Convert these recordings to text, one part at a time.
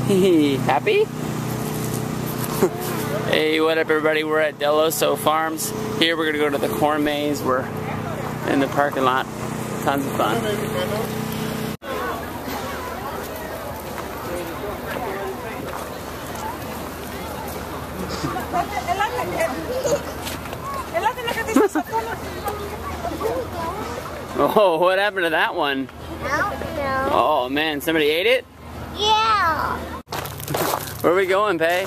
Happy? Hey, what up everybody? We're at Dell Osso Farms. Here we're gonna go to the corn maze. We're in the parking lot. Tons of fun. Oh, what happened to that one? I don't know. Oh man, somebody ate it? Yeah. Where are we going, Pay?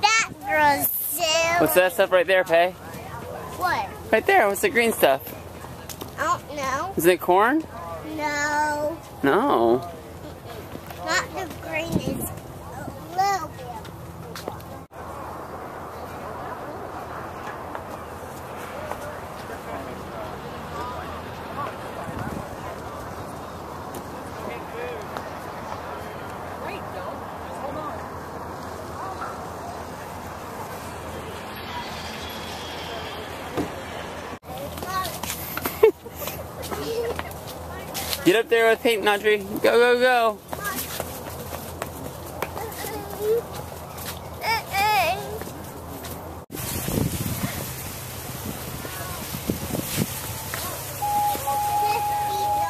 That grows so. What's that stuff right there, Pay? What? Right there, what's the green stuff? I don't know. Isn't it corn? No. No. Not the green is a little bit. Get up there with Peyton, Audrey. Go, go, go.